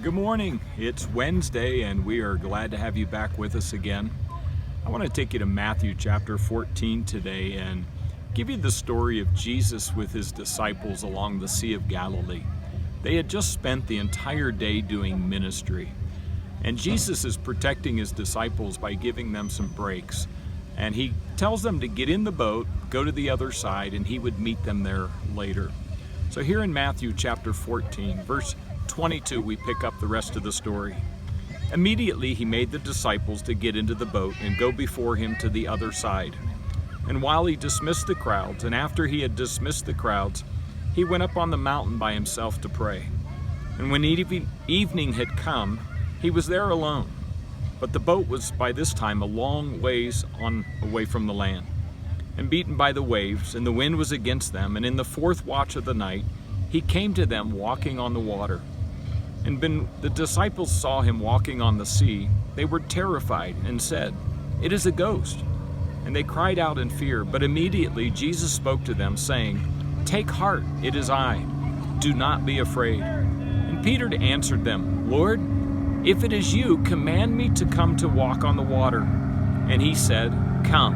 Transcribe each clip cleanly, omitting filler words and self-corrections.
Good morning. It's Wednesday and we are glad to have you back with us again. I want to take you to Matthew chapter 14 today and give you the story of Jesus with his disciples along the Sea of Galilee. They had just spent the entire day doing ministry, and Jesus is protecting his disciples by giving them some breaks. And he tells them to get in the boat, go to the other side, and he would meet them there later. So here in Matthew chapter 14, verse 22, we pick up the rest of the story. Immediately he made the disciples to get into the boat and go before him to the other side. And while he dismissed the crowds, and after he had dismissed the crowds, he went up on the mountain by himself to pray. And when evening had come, he was there alone. But the boat was by this time a long ways away from the land, and beaten by the waves, and the wind was against them. And in the fourth watch of the night, he came to them walking on the water. And when the disciples saw him walking on the sea, they were terrified and said, "It is a ghost." And they cried out in fear. But immediately Jesus spoke to them, saying, "Take heart, it is I. Do not be afraid." And Peter answered them, "Lord, if it is you, command me to come to walk on the water." And he said, "Come."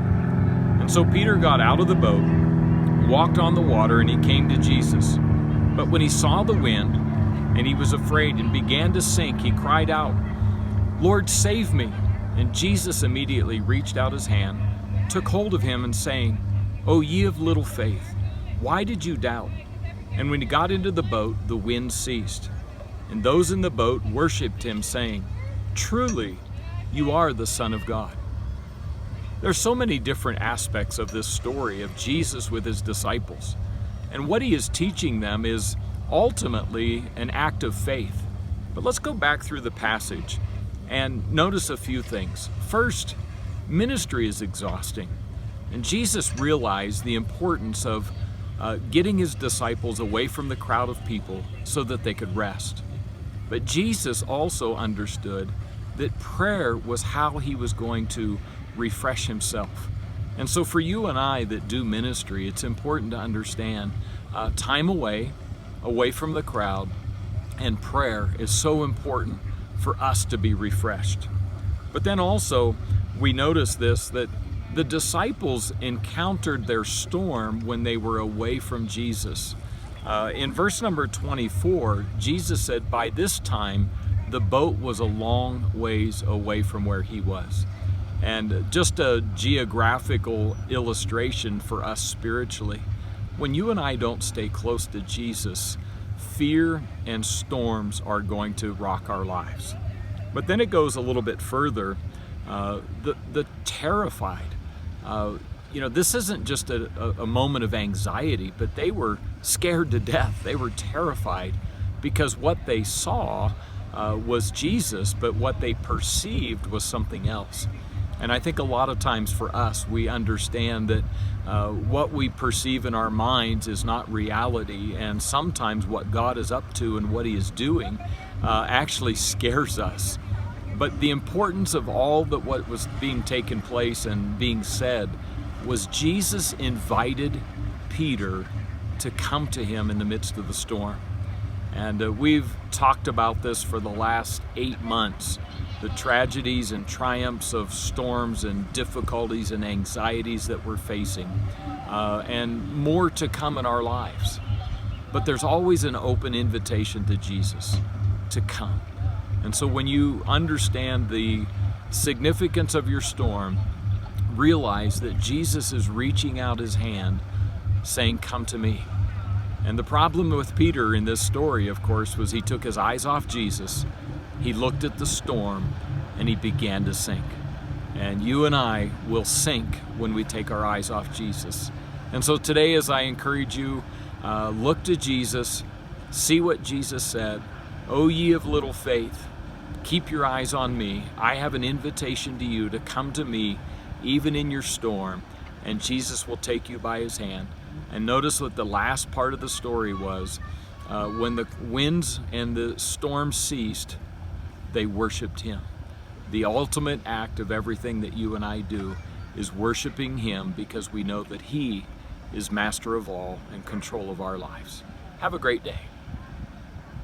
And so Peter got out of the boat, walked on the water, and he came to Jesus. But when he saw the wind, and he was afraid and began to sink, he cried out, "Lord, save me." And Jesus immediately reached out his hand, took hold of him, and saying, "O ye of little faith, why did you doubt?" And when he got into the boat, the wind ceased. And those in the boat worshipped him, saying, "Truly, you are the Son of God." There's so many different aspects of this story of Jesus with his disciples. And what he is teaching them is ultimately an act of faith. But let's go back through the passage and notice a few things. First, ministry is exhausting. And Jesus realized the importance of getting his disciples away from the crowd of people so that they could rest. But Jesus also understood that prayer was how he was going to refresh himself. And so for you and I that do ministry, it's important to understand time away from the crowd, and prayer is so important for us to be refreshed. But then also we notice this, that the disciples encountered their storm when they were away from Jesus. In verse number 24, Jesus said, by this time, the boat was a long ways away from where he was. And just a geographical illustration for us spiritually, when you and I don't stay close to Jesus, fear and storms are going to rock our lives. But then it goes a little bit further, the terrified. This isn't just a moment of anxiety, but they were scared to death. They were terrified because what they saw was Jesus, but what they perceived was something else. And I think a lot of times for us, we understand that what we perceive in our minds is not reality, and sometimes what God is up to and what he is doing actually scares us. But the importance of all that what was being taken place and being said was Jesus invited Peter to come to him in the midst of the storm. And we've talked about this for the last 8 months, the tragedies and triumphs of storms and difficulties and anxieties that we're facing, and more to come in our lives. But there's always an open invitation to Jesus to come. And so when you understand the significance of your storm, realize that Jesus is reaching out his hand saying, "Come to me." And the problem with Peter in this story, of course, was he took his eyes off Jesus, he looked at the storm, and he began to sink. And you and I will sink when we take our eyes off Jesus. And so today, as I encourage you, look to Jesus, see what Jesus said. "O ye of little faith, keep your eyes on me. I have an invitation to you to come to me even in your storm," and Jesus will take you by his hand. And notice what the last part of the story was. When the winds and the storm ceased, they worshiped him. The ultimate act of everything that you and I do is worshiping him, because we know that he is master of all and control of our lives. Have a great day.